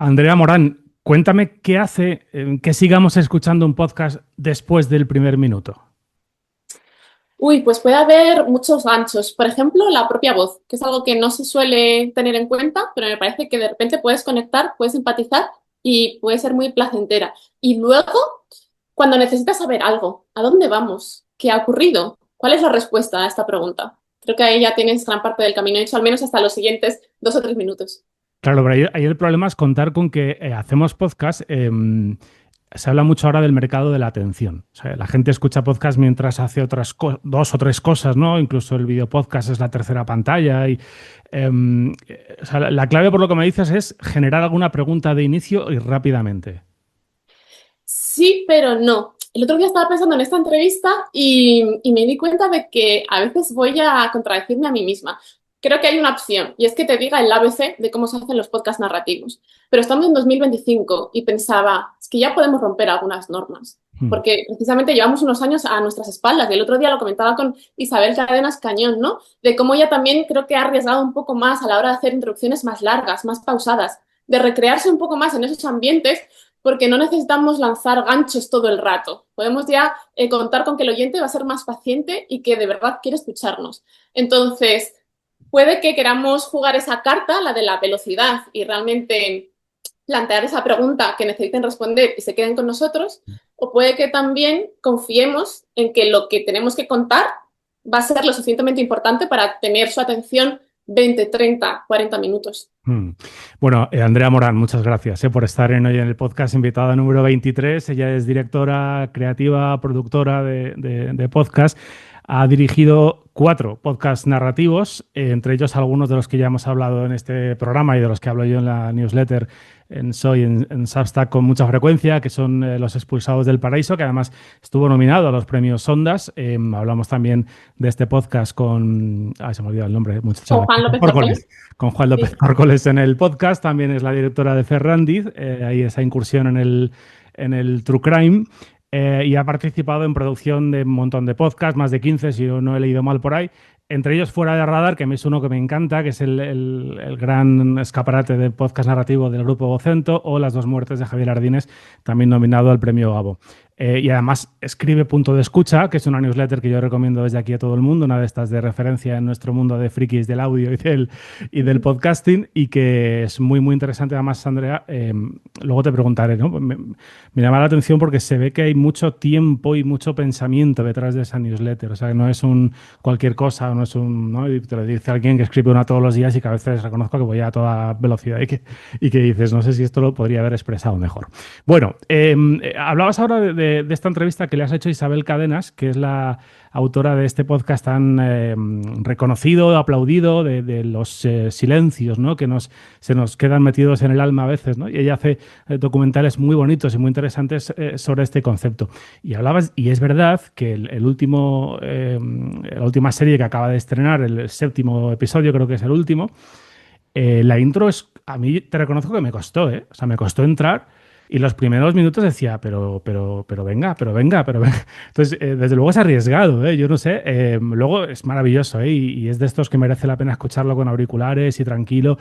Andrea Morán, cuéntame qué hace que sigamos escuchando un podcast después del primer minuto. Uy, pues puede haber muchos ganchos. Por ejemplo, la propia voz, que es algo que no se suele tener en cuenta, pero me parece que de repente puedes conectar, puedes empatizar y puede ser muy placentera. Y luego, cuando necesitas saber algo, ¿a dónde vamos? ¿Qué ha ocurrido? ¿Cuál es la respuesta a esta pregunta? Creo que ahí ya tienes gran parte del camino hecho, al menos hasta los siguientes 2 o 3 minutos. Claro, pero ahí el problema es contar con que hacemos podcast. Se habla mucho ahora del mercado de la atención. O sea, la gente escucha podcast mientras hace dos o tres cosas, ¿no? Incluso el video podcast es la tercera pantalla. O sea, la clave, por lo que me dices, es generar alguna pregunta de inicio y rápidamente. Sí, pero no. El otro día estaba pensando en esta entrevista y me di cuenta de que a veces voy a contradecirme a mí misma. Creo que hay una opción y es que te diga el ABC de cómo se hacen los podcasts narrativos. Pero estamos en 2025 y pensaba, es que ya podemos romper algunas normas. Hmm. Porque precisamente llevamos unos años a nuestras espaldas. Y el otro día lo comentaba con Isabel Cadenas Cañón, ¿no? De cómo ella también creo que ha arriesgado un poco más a la hora de hacer introducciones más largas, más pausadas, de recrearse un poco más en esos ambientes porque no necesitamos lanzar ganchos todo el rato. Podemos ya contar con que el oyente va a ser más paciente y que de verdad quiere escucharnos. Entonces, puede que queramos jugar esa carta, la de la velocidad, y realmente plantear esa pregunta que necesiten responder y se queden con nosotros, o puede que también confiemos en que lo que tenemos que contar va a ser lo suficientemente importante para tener su atención 20, 30, 40 minutos. Mm. Bueno, Andrea Morán, muchas gracias por estar hoy en el podcast invitada número 23. Ella es directora creativa, productora de podcast. Ha dirigido 4 podcasts narrativos, entre ellos algunos de los que ya hemos hablado en este programa y de los que hablo yo en la newsletter en Soy, en Substack con mucha frecuencia, que son Los Expulsados del Paraíso, que además estuvo nominado a los premios Ondas. Hablamos también de este podcast con... se me ha olvidado el nombre, Con muchacho. Juan López Córcoles. Córcoles. Con Juan López Sí. Córcoles en el podcast. También es la directora de Ferrandiz, ahí esa incursión en el True Crime. Y ha participado en producción de un montón de podcasts, más de 15, si yo no he leído mal por ahí. Entre ellos Fuera de Radar, que es uno que me encanta, que es el gran escaparate de podcast narrativo del Grupo Vocento, o Las dos muertes de Javier Ardines, también nominado al premio Gabo. Y además escribe Punto de Escucha, que es una newsletter que yo recomiendo desde aquí a todo el mundo, una de estas de referencia en nuestro mundo de frikis del audio y del podcasting, y que es muy, muy interesante. Además, Andrea, luego te preguntaré, ¿no? Me llama la atención porque se ve que hay mucho tiempo y mucho pensamiento detrás de esa newsletter. O sea, que no es cualquier cosa, no es ¿no? Y te lo dice alguien que escribe una todos los días y que a veces reconozco que voy a toda velocidad y que dices, no sé si esto lo podría haber expresado mejor. Bueno, hablabas ahora de esta entrevista que le has hecho a Isabel Cadenas, que es la autora de este podcast tan reconocido, aplaudido, de los silencios, ¿no? Que se nos quedan metidos en el alma a veces, ¿no? Y ella hace documentales muy bonitos y muy interesantes sobre este concepto. Y hablabas, y es verdad que la última serie que acaba de estrenar, el 7º episodio, creo que es el último, la intro a mí te reconozco que me costó, ¿eh? O sea, me costó entrar y los primeros minutos decía, pero venga, pero venga, pero venga. Entonces, desde luego es arriesgado, ¿eh? Yo no sé. Luego es maravilloso, ¿eh? Y es de estos que merece la pena escucharlo con auriculares y tranquilo,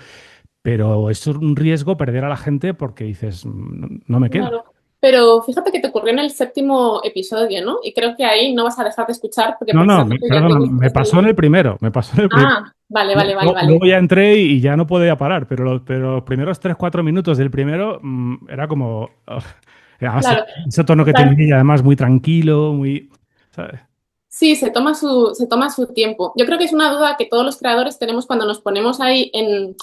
pero es un riesgo perder a la gente porque dices, no, no me quedo. Claro. Pero fíjate que te ocurrió en el 7º episodio, ¿no? Y creo que ahí no vas a dejar de escuchar porque No, no, precisamente ya te perdona, gusta me ese pasó en el nivel. primero, me pasó en el primero. Ah, vale, vale, vale, Luego vale. ya entré y ya no podía parar, pero los primeros 3 4 minutos del primero era como... además, Claro. ese tono que tenía y además muy tranquilo, muy... ¿sabes? Sí, se toma su tiempo. Yo creo que es una duda que todos los creadores tenemos cuando nos ponemos ahí en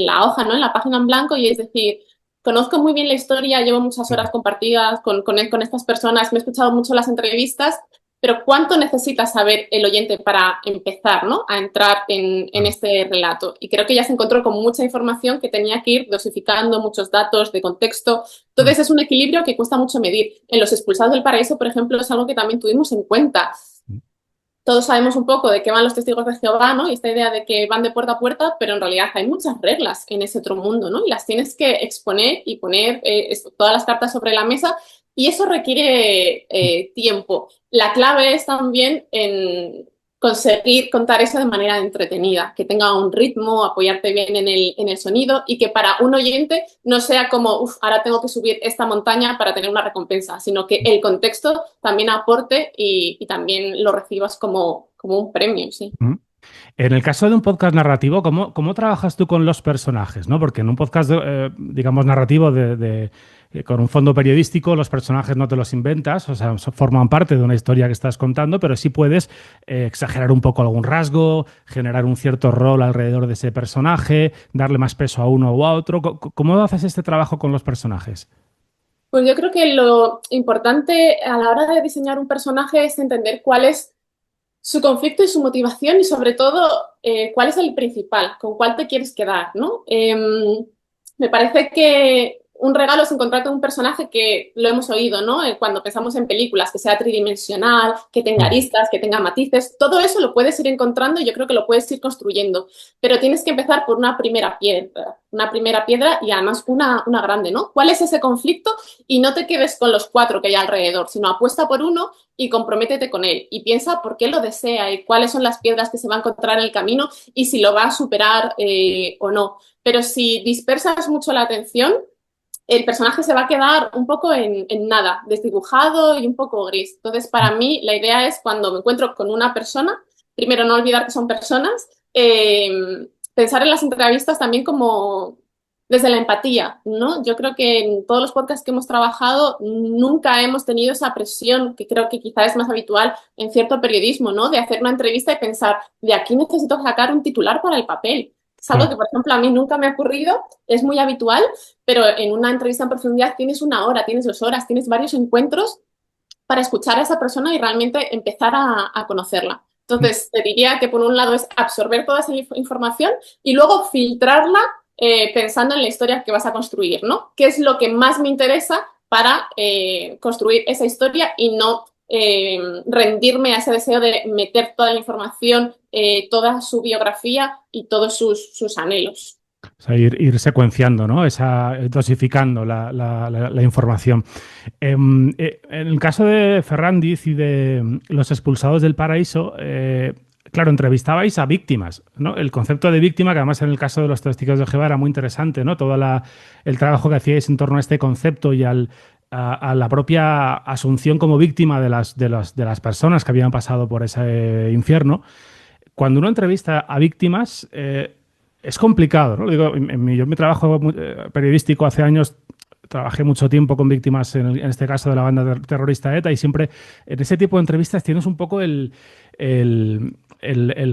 la hoja, ¿no? En la página en blanco y es decir, conozco muy bien la historia, llevo muchas horas compartidas con estas personas, me he escuchado mucho las entrevistas, pero ¿cuánto necesita saber el oyente para empezar, ¿no? A entrar en Claro. este relato? Y creo que ya se encontró con mucha información que tenía que ir dosificando, muchos datos de contexto. Mm. Entonces es un equilibrio que cuesta mucho medir. En Los Expulsados del Paraíso, por ejemplo, es algo que también tuvimos en cuenta. Todos sabemos un poco de qué van los testigos de Jehová, ¿no? Y esta idea de que van de puerta a puerta, pero en realidad hay muchas reglas en ese otro mundo, ¿no? Y las tienes que exponer y poner todas las cartas sobre la mesa y eso requiere tiempo. La clave es también en conseguir contar eso de manera entretenida, que tenga un ritmo, apoyarte bien en el sonido y que para un oyente no sea como, uff, ahora tengo que subir esta montaña para tener una recompensa, sino que el contexto también aporte y también lo recibas como un premio, sí. Mm. En el caso de un podcast narrativo, ¿cómo trabajas tú con los personajes? ¿No? Porque en un podcast, digamos, narrativo con un fondo periodístico, los personajes no te los inventas, o sea, forman parte de una historia que estás contando, pero sí puedes exagerar un poco algún rasgo, generar un cierto rol alrededor de ese personaje, darle más peso a uno o a otro. ¿Cómo haces este trabajo con los personajes? Pues yo creo que lo importante a la hora de diseñar un personaje es entender cuál es su conflicto y su motivación y sobre todo cuál es el principal, con cuál te quieres quedar, ¿no? Me parece que un regalo es encontrarte un personaje que lo hemos oído, ¿no? Cuando pensamos en películas, que sea tridimensional, que tenga Mm. aristas, que tenga matices, todo eso lo puedes ir encontrando y yo creo que lo puedes ir construyendo, pero tienes que empezar por una primera piedra y además una grande, ¿no? ¿Cuál es ese conflicto? Y no te quedes con los cuatro que hay alrededor, sino apuesta por uno y comprométete con él y piensa por qué lo desea y cuáles son las piedras que se va a encontrar en el camino y si lo va a superar o no. Pero si dispersas mucho la atención, el personaje se va a quedar un poco en nada, desdibujado y un poco gris. Entonces, para mí, la idea es cuando me encuentro con una persona, primero no olvidar que son personas, pensar en las entrevistas también como desde la empatía, ¿no? Yo creo que en todos los podcasts que hemos trabajado nunca hemos tenido esa presión que creo que quizá es más habitual en cierto periodismo, ¿no? De hacer una entrevista y pensar, de aquí necesito sacar un titular para el papel. Es algo que, Claro. por ejemplo, a mí nunca me ha ocurrido, es muy habitual, pero en una entrevista en profundidad tienes una hora, tienes 2 horas, tienes varios encuentros para escuchar a esa persona y realmente empezar a conocerla. Entonces, te diría que por un lado es absorber toda esa información y luego filtrarla pensando en la historia que vas a construir, ¿no? ¿Qué es lo que más me interesa para construir esa historia y no rendirme a ese deseo de meter toda la información, toda su biografía y todos sus anhelos? O sea, ir secuenciando, ¿no? Dosificando la información. En el caso de Ferrandiz y de los expulsados del paraíso, claro, entrevistabais a víctimas, ¿no? El concepto de víctima, que además en el caso de los testigos de Jehová era muy interesante, ¿no? El trabajo que hacíais en torno a este concepto y a la propia asunción como víctima de las personas que habían pasado por ese infierno. Cuando uno entrevista a víctimas, es complicado, ¿no? Digo, yo en mi trabajo periodístico hace años trabajé mucho tiempo con víctimas, en este caso de la banda terrorista ETA, y siempre en ese tipo de entrevistas tienes un poco el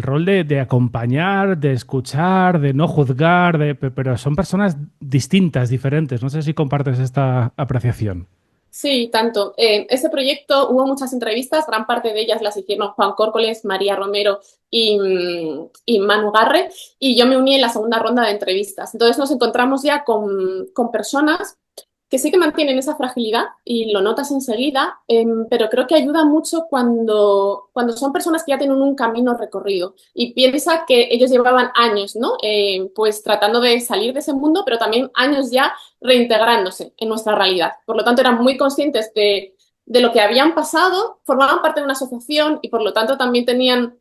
rol de acompañar, de escuchar, de no juzgar, pero son personas distintas, diferentes. No sé si compartes esta apreciación. Sí, tanto. Ese proyecto hubo muchas entrevistas, gran parte de ellas las hicieron Juan Córcoles, María Romero y Manu Garre, y yo me uní en la segunda ronda de entrevistas. Entonces nos encontramos ya con personas que sí que mantienen esa fragilidad y lo notas enseguida, pero creo que ayuda mucho cuando son personas que ya tienen un camino recorrido y piensa que ellos llevaban años, ¿no? Pues tratando de salir de ese mundo, pero también años ya reintegrándose en nuestra realidad. Por lo tanto, eran muy conscientes de lo que habían pasado, formaban parte de una asociación y por lo tanto también tenían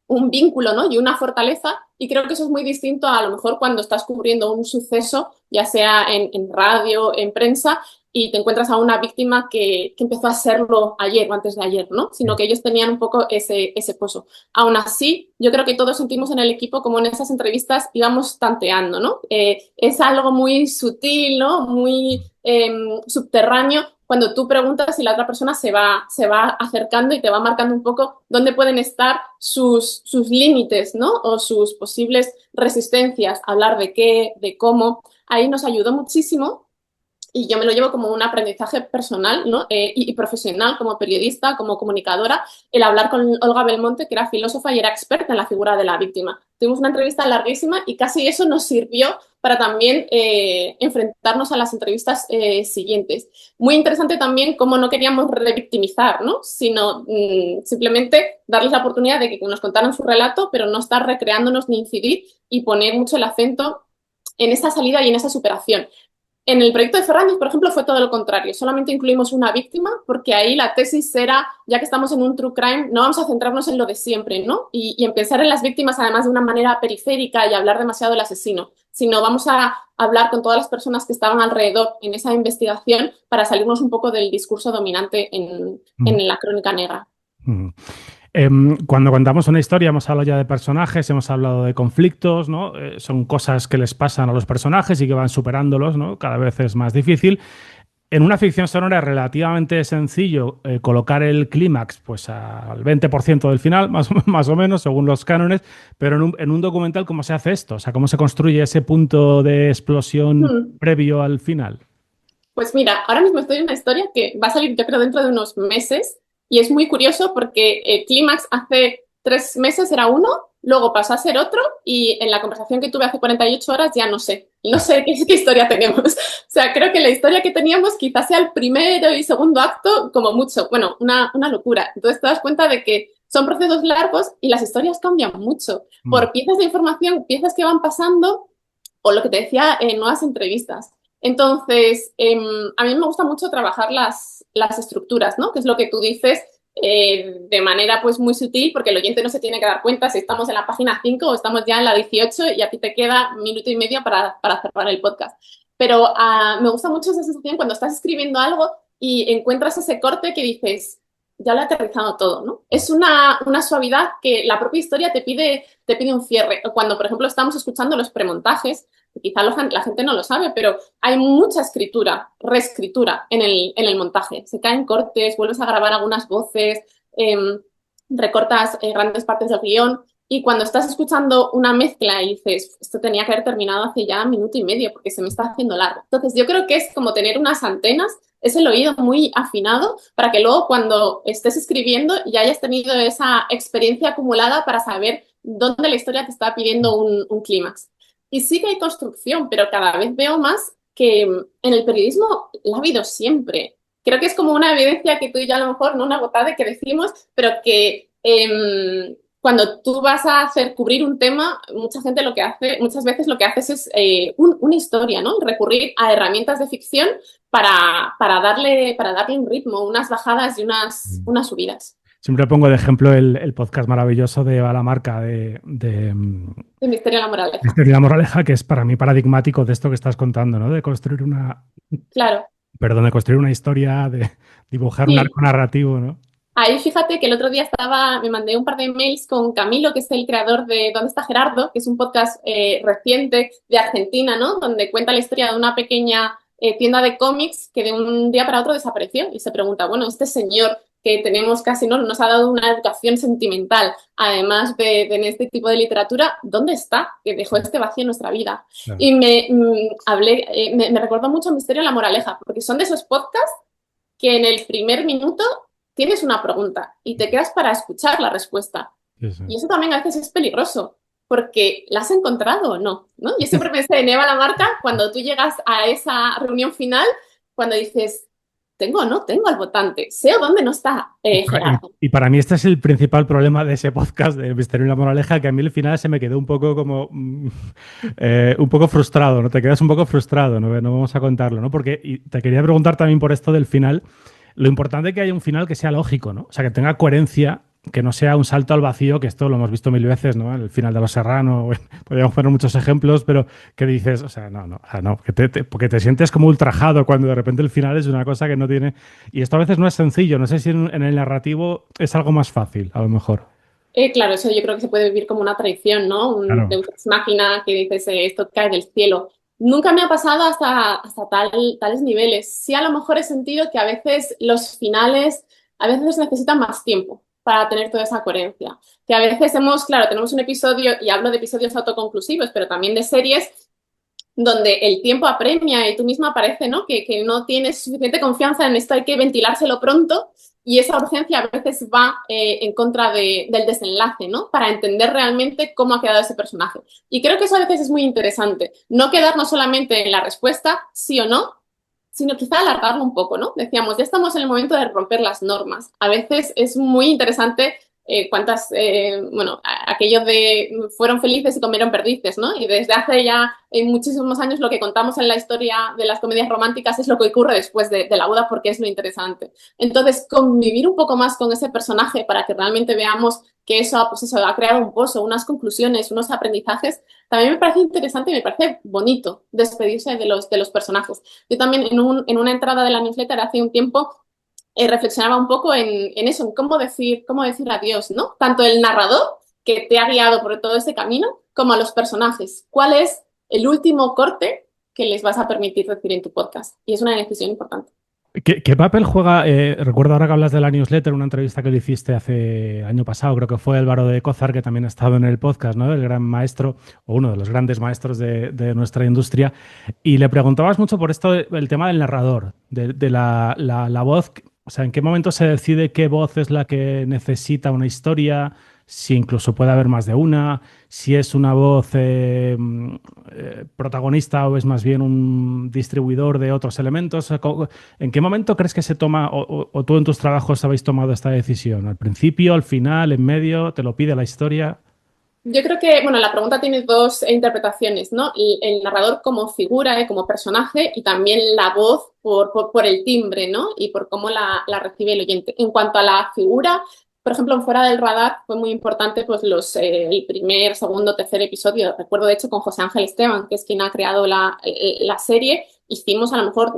un vínculo, ¿no? Y una fortaleza, y creo que eso es muy distinto a lo mejor cuando estás cubriendo un suceso, ya sea en radio, en prensa, y te encuentras a una víctima que empezó a serlo ayer o antes de ayer, ¿no? Sino que ellos tenían un poco ese pozo. Aún así, yo creo que todos sentimos en el equipo como en esas entrevistas íbamos tanteando, ¿no? Es algo muy sutil, ¿no? Muy subterráneo, cuando tú preguntas y la otra persona se va acercando y te va marcando un poco dónde pueden estar sus límites, ¿no? O sus posibles resistencias, hablar de qué, de cómo. Ahí nos ayudó muchísimo y yo me lo llevo como un aprendizaje personal, ¿no? Y profesional, como periodista, como comunicadora, el hablar con Olga Belmonte, que era filósofa y era experta en la figura de la víctima. Tuvimos una entrevista larguísima y casi eso nos sirvió para también enfrentarnos a las entrevistas siguientes. Muy interesante también cómo no queríamos revictimizar, ¿no? Sino simplemente darles la oportunidad de que nos contaran su relato, pero no estar recreándonos ni incidir y poner mucho el acento en esa salida y en esa superación. En el proyecto de Ferrandis, por ejemplo, fue todo lo contrario. Solamente incluimos una víctima porque ahí la tesis era, ya que estamos en un true crime, no vamos a centrarnos en lo de siempre, ¿no? Y en pensar en las víctimas además de una manera periférica y hablar demasiado del asesino, sino vamos a hablar con todas las personas que estaban alrededor en esa investigación para salirnos un poco del discurso dominante en la crónica negra. Mm. Cuando contamos una historia hemos hablado ya de personajes, hemos hablado de conflictos, ¿no? Son cosas que les pasan a los personajes y que van superándolos, ¿no? Cada vez es más difícil. En una ficción sonora es relativamente sencillo colocar el clímax pues, al 20% del final, más o menos, según los cánones, pero en un documental, ¿cómo se hace esto? O sea, ¿cómo se construye ese punto de explosión previo al final? Pues mira, ahora mismo estoy en una historia que va a salir, yo creo, dentro de unos meses y es muy curioso porque Clímax hace 3 meses era uno, luego pasó a ser otro y en la conversación que tuve hace 48 horas ya no sé qué historia tenemos. O sea, creo que la historia que teníamos quizás sea el primero y segundo acto como mucho. Bueno, una locura. Entonces te das cuenta de que son procesos largos y las historias cambian mucho por piezas de información, piezas que van pasando o lo que te decía en nuevas entrevistas. Entonces, a mí me gusta mucho trabajar las estructuras, ¿no? Que es lo que tú dices de manera pues muy sutil, porque el oyente no se tiene que dar cuenta si estamos en la página 5 o estamos ya en la 18 y a ti te queda 1 minuto y medio para cerrar el podcast. Pero me gusta mucho esa sensación cuando estás escribiendo algo y encuentras ese corte que dices, ya lo he aterrizado todo, ¿no? Es una suavidad que la propia historia te pide un cierre. Cuando, por ejemplo, estamos escuchando los premontajes, quizá la gente no lo sabe, pero hay mucha escritura, reescritura en el montaje. Se caen cortes, vuelves a grabar algunas voces, recortas grandes partes del guión y cuando estás escuchando una mezcla y dices, esto tenía que haber terminado hace ya 1 minuto y medio porque se me está haciendo largo. Entonces yo creo que es como tener unas antenas, es el oído muy afinado para que luego cuando estés escribiendo ya hayas tenido esa experiencia acumulada para saber dónde la historia te está pidiendo un clímax. Y sí que hay construcción, pero cada vez veo más que en el periodismo la ha habido siempre. Creo que es como una evidencia que tú y yo a lo mejor, no una botada que decimos, pero que cuando tú vas a cubrir un tema, muchas veces lo que haces es una historia, ¿no? Recurrir a herramientas de ficción para darle un ritmo, unas bajadas y unas subidas. Siempre pongo de ejemplo el podcast maravilloso de Eva Lamarca El misterio de la moraleja. Misterio de la moraleja, que es para mí paradigmático de esto que estás contando, ¿no? De construir Claro. de construir una historia, de dibujar un Sí. arco narrativo, ¿no? Ahí fíjate que el otro día me mandé un par de mails con Camilo, que es el creador de ¿Dónde está Gerardo?, que es un podcast reciente de Argentina, ¿no? Donde cuenta la historia de una pequeña tienda de cómics que de un día para otro desapareció y se pregunta, bueno, este señor que tenemos casi, ¿no? Nos ha dado una educación sentimental, además de este tipo de literatura, ¿dónde está? Que dejó este vacío en nuestra vida. Claro. Y me recordó mucho el Misterio de la Moraleja, porque son de esos podcasts que en el primer minuto tienes una pregunta y te quedas para escuchar la respuesta. Sí. Y eso también a veces es peligroso, porque ¿la has encontrado o no? Yo siempre pensé en Eva Lamarca cuando tú llegas a esa reunión final, cuando dices, ¿tengo o no tengo al votante? ¿Sé o dónde no está Gerardo? Y para mí este es el principal problema de ese podcast de Misterio y la Moraleja, que a mí al final se me quedó un poco como un poco frustrado, ¿no? Te quedas un poco frustrado, ¿no? No vamos a contarlo, ¿no? Porque te quería preguntar también por esto del final. Lo importante es que haya un final que sea lógico, ¿no? O sea, que tenga coherencia, que no sea un salto al vacío, que esto lo hemos visto 1000 veces, ¿no? El final de Los Serrano, bueno, podríamos poner muchos ejemplos, pero que dices, o sea, no, porque te sientes como ultrajado cuando de repente el final es una cosa que no tiene... Y esto a veces no es sencillo, no sé si en el narrativo es algo más fácil, a lo mejor. Claro, eso yo creo que se puede vivir como una traición, ¿no? Claro. De Deus máquina que dices, esto cae del cielo. Nunca me ha pasado hasta tales niveles. Sí, a lo mejor he sentido que a veces los finales necesitan más tiempo para tener toda esa coherencia. Que a veces tenemos un episodio, y hablo de episodios autoconclusivos, pero también de series, donde el tiempo apremia y tú misma parece, ¿no? Que no tienes suficiente confianza en esto, hay que ventilárselo pronto. Y esa urgencia a veces va en contra del desenlace, ¿no? Para entender realmente cómo ha quedado ese personaje. Y creo que eso a veces es muy interesante. No quedarnos solamente en la respuesta, sí o no, sino quizá alargarlo un poco, ¿no? Decíamos, ya estamos en el momento de romper las normas. A veces es muy interesante aquello de fueron felices y comieron perdices, ¿no? Y desde hace ya muchísimos años lo que contamos en la historia de las comedias románticas es lo que ocurre después de la boda, porque es lo interesante. Entonces, convivir un poco más con ese personaje para que realmente veamos que eso, pues eso ha creado un pozo, unas conclusiones, unos aprendizajes, también me parece interesante y me parece bonito despedirse de los personajes. Yo también en una entrada de la newsletter hace un tiempo reflexionaba un poco en eso, en cómo decir adiós, ¿no? Tanto el narrador, que te ha guiado por todo ese camino, como a los personajes. ¿Cuál es el último corte que les vas a permitir decir en tu podcast? Y es una decisión importante. ¿Qué papel juega? Recuerdo ahora que hablas de la newsletter, una entrevista que le hiciste hace año pasado, creo que fue Álvaro de Cózar, que también ha estado en el podcast, ¿no? El gran maestro, o uno de los grandes maestros de nuestra industria. Y le preguntabas mucho por esto, el tema del narrador, de la voz. O sea, ¿en qué momento se decide qué voz es la que necesita una historia? Si incluso puede haber más de una, si es una voz protagonista o es más bien un distribuidor de otros elementos. ¿En qué momento crees que se toma, o tú en tus trabajos habéis tomado esta decisión? ¿Al principio, al final, en medio? ¿Te lo pide la historia? Yo creo que, bueno, la pregunta tiene dos interpretaciones, ¿no? El narrador como figura, como personaje, y también la voz por el timbre, ¿no? Y por cómo la recibe el oyente. En cuanto a la figura, por ejemplo, en Fuera del Radar fue muy importante pues el primer, segundo, tercer episodio. Recuerdo, de hecho, con José Ángel Esteban, que es quien ha creado la serie, hicimos a lo mejor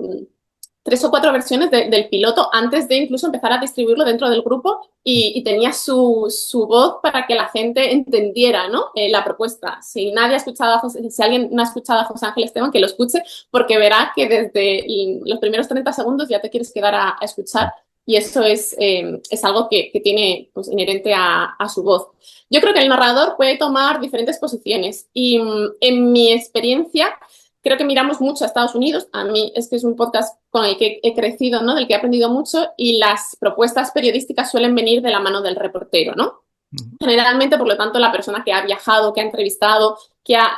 3 o 4 versiones del piloto antes de incluso empezar a distribuirlo dentro del grupo y tenía su voz para que la gente entendiera, ¿no? La propuesta. Si nadie ha escuchado si alguien no ha escuchado a José Ángel Esteban, que lo escuche, porque verá que desde los primeros 30 segundos ya te quieres quedar a escuchar y eso es algo que tiene pues, inherente a su voz. Yo creo que el narrador puede tomar diferentes posiciones y en mi experiencia creo que miramos mucho a Estados Unidos. A mí es que es un podcast con el que he crecido, ¿no? Del que he aprendido mucho y las propuestas periodísticas suelen venir de la mano del reportero, ¿no? Generalmente, por lo tanto, la persona que ha viajado, que ha entrevistado, que ha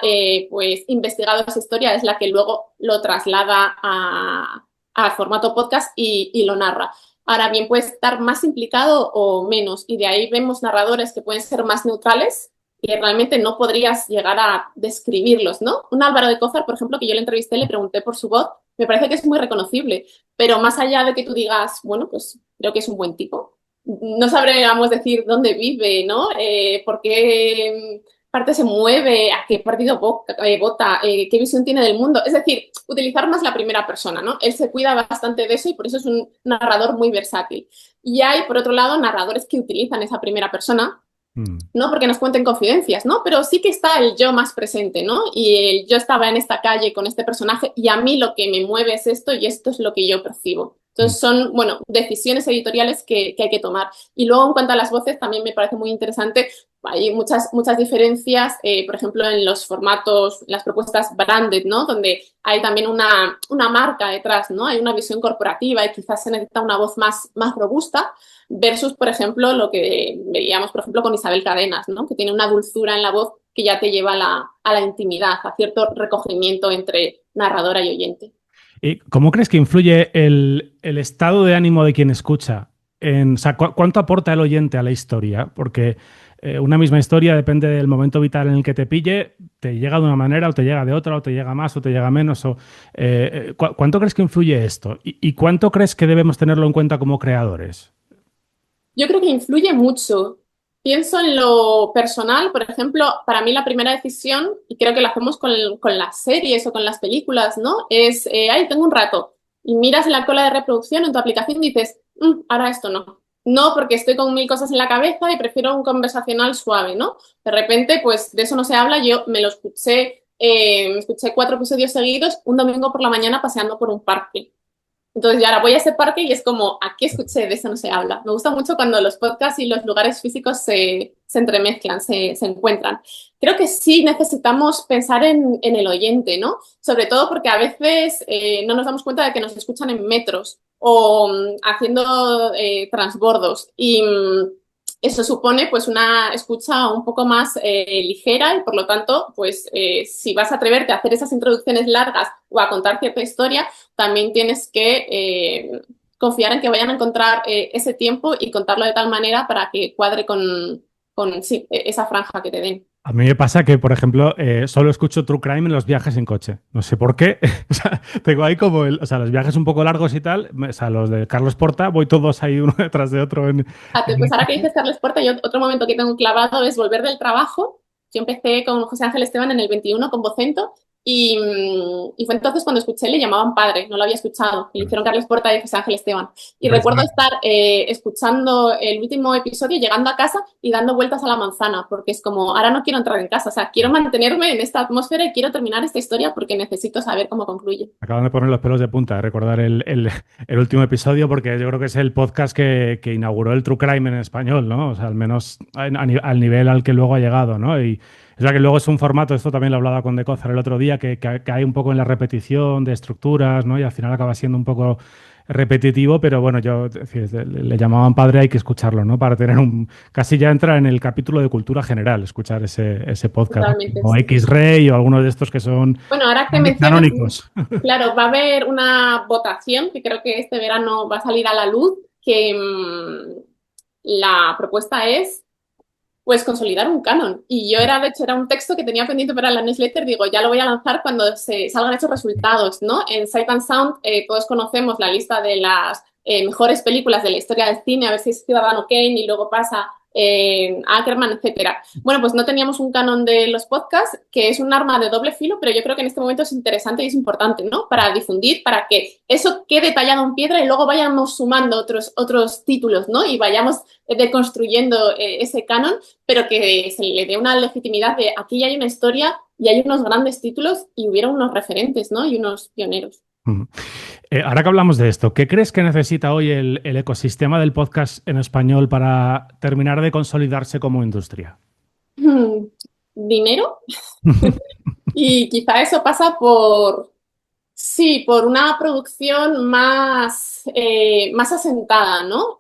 pues, investigado esa historia es la que luego lo traslada a formato podcast y lo narra. Ahora bien, puede estar más implicado o menos y de ahí vemos narradores que pueden ser más neutrales y realmente no podrías llegar a describirlos, ¿no? Un Álvaro de Cózar, por ejemplo, que yo le entrevisté, le pregunté por su voz, me parece que es muy reconocible, pero más allá de que tú digas, bueno, pues creo que es un buen tipo, no sabríamos decir dónde vive, ¿no? Por qué parte se mueve, a qué partido vota, qué visión tiene del mundo. Es decir, utilizar más la primera persona, ¿no? Él se cuida bastante de eso y por eso es un narrador muy versátil. Y hay, por otro lado, narradores que utilizan esa primera persona, no porque nos cuenten confidencias, ¿no? Pero sí que está el yo más presente, ¿no? Y el yo estaba en esta calle con este personaje y a mí lo que me mueve es esto y esto es lo que yo percibo. Entonces son, bueno, decisiones editoriales que hay que tomar. Y luego en cuanto a las voces, también me parece muy interesante. Hay muchas diferencias, por ejemplo, en los formatos, las propuestas branded, ¿no? Donde hay también una marca detrás, ¿no? Hay una visión corporativa y quizás se necesita una voz más robusta versus, por ejemplo, lo que veíamos, por ejemplo, con Isabel Cadenas, ¿no? Que tiene una dulzura en la voz que ya te lleva a la intimidad, a cierto recogimiento entre narradora y oyente. ¿Y cómo crees que influye el estado de ánimo de quien escucha? O sea, ¿cuánto aporta el oyente a la historia? Porque una misma historia depende del momento vital en el que te pille, te llega de una manera o te llega de otra, o te llega más o te llega menos. ¿Cuánto crees que influye esto? ¿Y cuánto crees que debemos tenerlo en cuenta como creadores? Yo creo que influye mucho. Pienso en lo personal, por ejemplo, para mí la primera decisión, y creo que lo hacemos con las series o con las películas, ¿no? Es, ay, tengo un rato. Y miras la cola de reproducción en tu aplicación y dices, ahora esto no. No, porque estoy con 1000 cosas en la cabeza y prefiero un conversacional suave, ¿no? De repente, pues de eso no se habla. Yo me escuché 4 episodios seguidos un domingo por la mañana paseando por un parque. Entonces, yo ahora voy a ese parque y es como, aquí escuché, de eso no se habla. Me gusta mucho cuando los podcasts y los lugares físicos se entremezclan, se encuentran. Creo que sí necesitamos pensar en el oyente, ¿no? Sobre todo porque a veces no nos damos cuenta de que nos escuchan en metros o haciendo transbordos. Y eso supone pues una escucha un poco más ligera y por lo tanto, pues si vas a atreverte a hacer esas introducciones largas o a contar cierta historia, también tienes que confiar en que vayan a encontrar ese tiempo y contarlo de tal manera para que cuadre con sí, esa franja que te den. A mí me pasa que, por ejemplo, solo escucho True Crime en los viajes en coche. No sé por qué. O sea, tengo ahí como o sea, los viajes un poco largos y tal. O sea, los de Carlos Porta, voy todos ahí uno detrás de otro. Pues ahora que dices Carles Porta, yo otro momento que tengo clavado es volver del trabajo. Yo empecé con José Ángel Esteban en el 21 con Vocento y fue entonces cuando escuché Le llamaban padre, no lo había escuchado, y le hicieron Carles Porta y José Ángel Esteban. Y recuerdo estar escuchando el último episodio, llegando a casa y dando vueltas a la manzana, porque es como, ahora no quiero entrar en casa, o sea, quiero mantenerme en esta atmósfera y quiero terminar esta historia porque necesito saber cómo concluye. Acaban de poner los pelos de punta de recordar el último episodio, porque yo creo que es el podcast que inauguró el True Crime en español, ¿no? O sea, al menos al nivel al que luego ha llegado, ¿no? Y es verdad que luego es un formato, esto también lo hablaba con Decozar el otro día, que hay un poco en la repetición de estructuras, ¿no? Y al final acaba siendo un poco repetitivo, pero bueno, es decir, le llamaban padre, hay que escucharlo, ¿no? Para tener casi ya entra en el capítulo de cultura general, escuchar ese podcast, Totalmente, ¿no? O sí. X-Ray o alguno de estos que son Bueno, ahora que mencionas, canónicos. claro, va a haber una votación que creo que este verano va a salir a la luz, que la propuesta es pues consolidar un canon. Y yo de hecho, era un texto que tenía pendiente para la newsletter, digo, ya lo voy a lanzar cuando se salgan esos resultados, ¿no? En Sight and Sound todos conocemos la lista de las mejores películas de la historia del cine, a ver si es Ciudadano Kane y luego pasa Ackerman, etcétera. Bueno, pues no teníamos un canon de los podcasts, que es un arma de doble filo, pero yo creo que en este momento es interesante y es importante, ¿no? Para difundir, para que eso quede tallado en piedra y luego vayamos sumando otros títulos, ¿no? Y vayamos deconstruyendo ese canon, pero que se le dé una legitimidad de aquí ya hay una historia y hay unos grandes títulos y hubiera unos referentes, ¿no? Y unos pioneros. Ahora que hablamos de esto, ¿qué crees que necesita hoy el ecosistema del podcast en español para terminar de consolidarse como industria? Dinero. Y quizá eso pasa por, sí, por una producción más asentada, ¿no?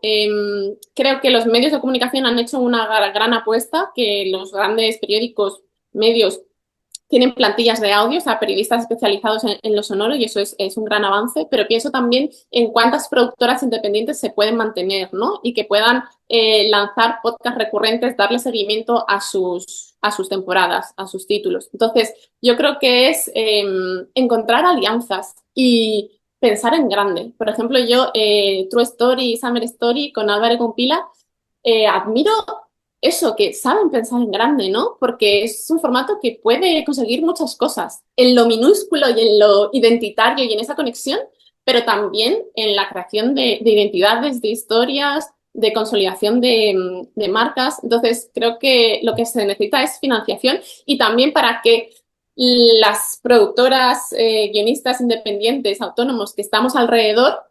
Creo que los medios de comunicación han hecho una gran apuesta, que los grandes periódicos, medios, tienen plantillas de audio, o sea, periodistas especializados en lo sonoro y eso es un gran avance, pero pienso también en cuántas productoras independientes se pueden mantener, ¿no? Y que puedan lanzar podcasts recurrentes, darle seguimiento a sus temporadas, a sus títulos. Entonces, yo creo que es encontrar alianzas y pensar en grande. Por ejemplo, yo, True Story, Summer Story, con Álvaro Compila, admiro eso, que saben pensar en grande, ¿no? Porque es un formato que puede conseguir muchas cosas en lo minúsculo y en lo identitario y en esa conexión, pero también en la creación de identidades, de historias, de consolidación de marcas. Entonces, creo que lo que se necesita es financiación y también para que las productoras, guionistas independientes, autónomos que estamos alrededor,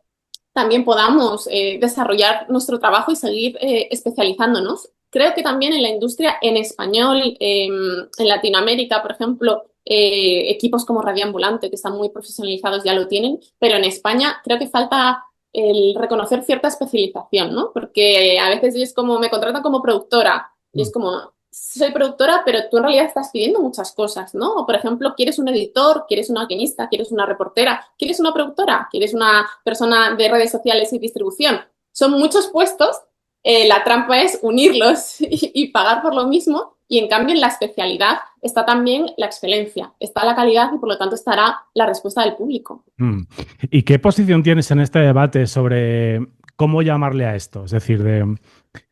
también podamos desarrollar nuestro trabajo y seguir especializándonos. Creo que también en la industria en español, en Latinoamérica, por ejemplo, equipos como Radio Ambulante, que están muy profesionalizados, ya lo tienen, pero en España creo que falta el reconocer cierta especialización, ¿no? Porque a veces es como, me contratan como productora y es como, soy productora, pero tú en realidad estás pidiendo muchas cosas, ¿no? O, por ejemplo, quieres un editor, quieres una guionista, quieres una reportera, quieres una productora, quieres una persona de redes sociales y distribución. Son muchos puestos, la trampa es unirlos y pagar por lo mismo, y en cambio en la especialidad está también la excelencia, está la calidad y por lo tanto estará la respuesta del público. ¿Y qué posición tienes en este debate sobre cómo llamarle a esto? Es decir,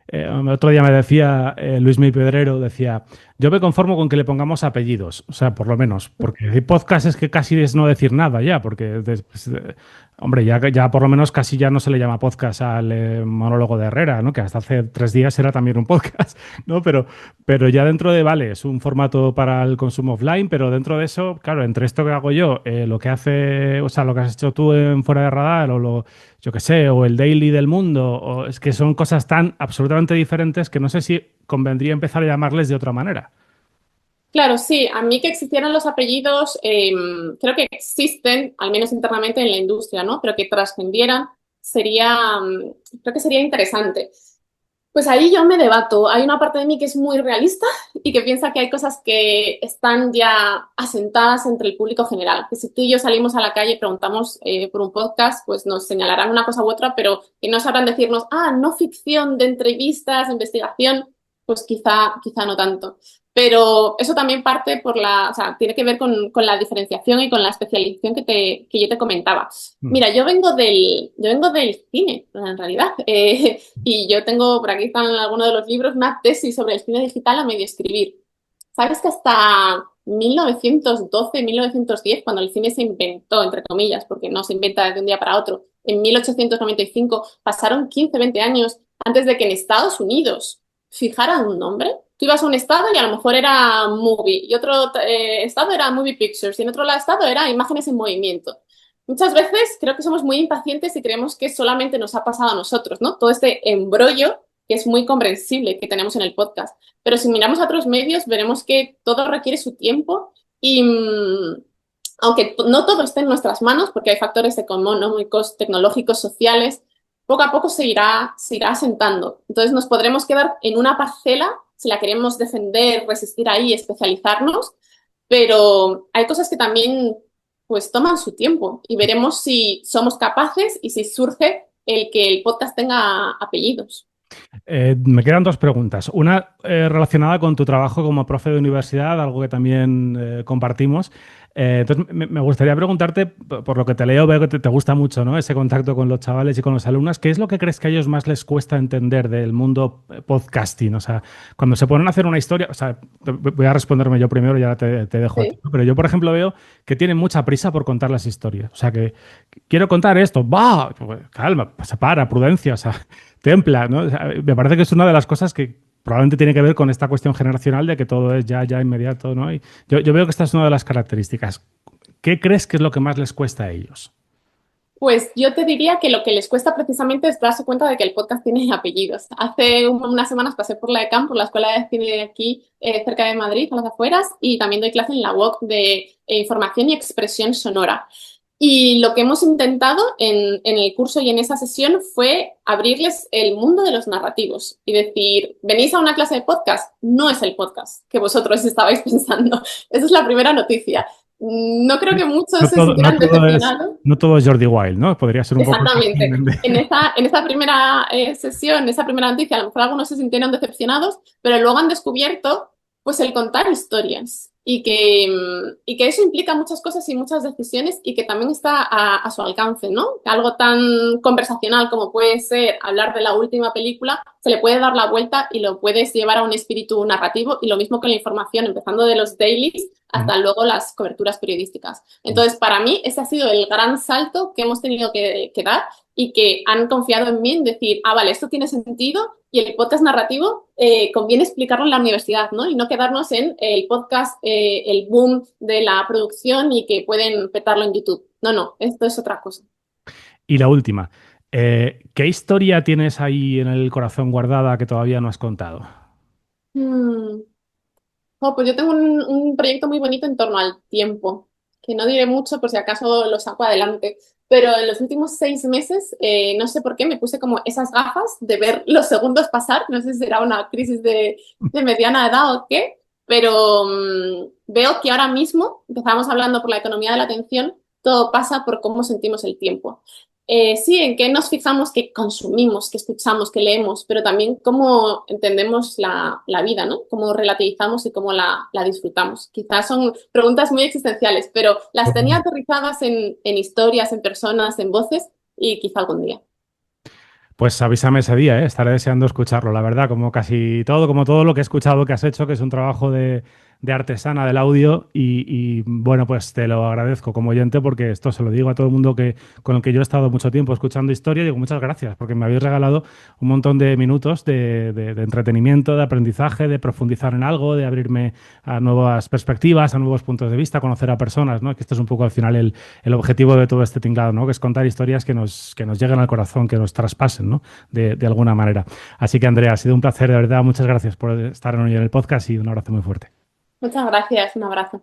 el otro día me decía Luis Mi Pedrero, decía, yo me conformo con que le pongamos apellidos, o sea, por lo menos, porque decir podcast es que casi es no decir nada ya, porque, hombre, ya por lo menos casi ya no se le llama podcast al monólogo de Herrera, ¿no? Que hasta hace 3 días era también un podcast, ¿no? Pero ya dentro de, vale, es un formato para el consumo offline, pero dentro de eso, claro, entre esto que hago yo, lo que hace, o sea, lo que has hecho tú en Fuera de Radar, yo qué sé, o el Daily del Mundo, o es que son cosas tan absolutamente diferentes que no sé si convendría empezar a llamarles de otra manera. Claro, sí, a mí que existieran los apellidos, creo que existen, al menos internamente en la industria, ¿no? Pero que trascendieran creo que sería interesante. Pues ahí yo me debato. Hay una parte de mí que es muy realista y que piensa que hay cosas que están ya asentadas entre el público general. Que si tú y yo salimos a la calle y preguntamos por un podcast, pues nos señalarán una cosa u otra, pero que no sabrán decirnos, no ficción de entrevistas, de investigación, pues quizá no tanto. Pero eso también parte o sea, tiene que ver con la diferenciación y con la especialización que yo te comentaba. Mira, yo vengo del cine, en realidad. Y yo tengo, por aquí están algunos de los libros, una tesis sobre el cine digital a medio escribir. ¿Sabes que hasta 1912, 1910, cuando el cine se inventó, entre comillas, porque no se inventa de un día para otro, en 1895 pasaron 15, 20 años antes de que en Estados Unidos fijaran un nombre? Tú ibas a un estado y a lo mejor era Movie, y otro estado era Movie Pictures, y en otro estado era Imágenes en Movimiento. Muchas veces creo que somos muy impacientes y creemos que solamente nos ha pasado a nosotros, ¿no? Todo este embrollo que es muy comprensible que tenemos en el podcast. Pero si miramos a otros medios, veremos que todo requiere su tiempo y aunque no todo esté en nuestras manos, porque hay factores económicos, tecnológicos, sociales, poco a poco se irá asentando. Entonces nos podremos quedar en una parcela si la queremos defender, resistir ahí, especializarnos, pero hay cosas que también pues toman su tiempo y veremos si somos capaces y si surge el que el podcast tenga apellidos. Me quedan dos preguntas. Una relacionada con tu trabajo como profe de universidad, algo que también compartimos. Entonces, me gustaría preguntarte, por lo que te leo, veo que te gusta mucho, ¿no? Ese contacto con los chavales y con los alumnos. ¿Qué es lo que crees que a ellos más les cuesta entender del mundo podcasting? O sea, cuando se ponen a hacer una historia, o sea, voy a responderme yo primero y ahora te dejo a ti, Sí. ¿no? Pero yo, por ejemplo, veo que tienen mucha prisa por contar las historias. O sea, que quiero contar esto, va, pues, calma, para, prudencia, o sea, templa, ¿no? O sea, me parece que es una de las cosas que probablemente tiene que ver con esta cuestión generacional de que todo es ya inmediato, ¿no? Y yo veo que esta es una de las características. ¿Qué crees que es lo que más les cuesta a ellos? Pues yo te diría que lo que les cuesta precisamente es darse cuenta de que el podcast tiene apellidos. Hace unas semanas pasé por la ECAM, por la Escuela de Cine de aquí, cerca de Madrid, a las afueras, y también doy clase en la UOC de Información y Expresión Sonora. Y lo que hemos intentado en el curso y en esa sesión fue abrirles el mundo de los narrativos y decir, venís a una clase de podcast, no es el podcast que vosotros estabais pensando. Esa es la primera noticia. No creo que muchos No se todo, sintieran decepcionados. no todo es Jordi Wild, ¿no? Podría ser un poco el Exactamente. resumen de... En esta primera sesión, esa primera noticia, a lo mejor algunos se sintieron decepcionados, pero luego han descubierto pues el contar historias y que eso implica muchas cosas y muchas decisiones y que también está a su alcance, ¿no? Algo tan conversacional como puede ser hablar de la última película, se le puede dar la vuelta y lo puedes llevar a un espíritu narrativo y lo mismo con la información, empezando de los dailies hasta luego las coberturas periodísticas. Entonces, para mí, ese ha sido el gran salto que hemos tenido que dar y que han confiado en mí en decir, vale, esto tiene sentido y el podcast narrativo conviene explicarlo en la universidad, ¿no? Y no quedarnos en el podcast, el boom de la producción y que pueden petarlo en YouTube. No, esto es otra cosa. Y la última, ¿qué historia tienes ahí en el corazón guardada que todavía no has contado? Hmm. Pues yo tengo un proyecto muy bonito en torno al tiempo, que no diré mucho por si acaso lo saco adelante, pero en los últimos 6 meses, no sé por qué, me puse como esas gafas de ver los segundos pasar, no sé si será una crisis de mediana edad o qué, pero veo que ahora mismo, empezamos hablando por la economía de la atención, todo pasa por cómo sentimos el tiempo. Sí, en qué nos fijamos, qué consumimos, qué escuchamos, qué leemos, pero también cómo entendemos la vida, ¿no? Cómo relativizamos y cómo la disfrutamos. Quizás son preguntas muy existenciales, pero las tenía aterrizadas en historias, en personas, en voces y quizá algún día. Pues avísame ese día, ¿eh? Estaré deseando escucharlo, la verdad, como casi todo, como todo lo que he escuchado que has hecho, que es un trabajo de artesana del audio bueno, pues te lo agradezco como oyente porque esto se lo digo a todo el mundo con el que yo he estado mucho tiempo escuchando historia y digo muchas gracias porque me habéis regalado un montón de minutos de entretenimiento, de aprendizaje, de profundizar en algo, de abrirme a nuevas perspectivas, a nuevos puntos de vista, conocer a personas, ¿no? Que esto es un poco al final el objetivo de todo este tinglado, ¿no? Que es contar historias que nos lleguen al corazón, que nos traspasen, ¿no? De alguna manera. Así que, Andrea, ha sido un placer, de verdad. Muchas gracias por estar hoy en el podcast y un abrazo muy fuerte. Muchas gracias, un abrazo.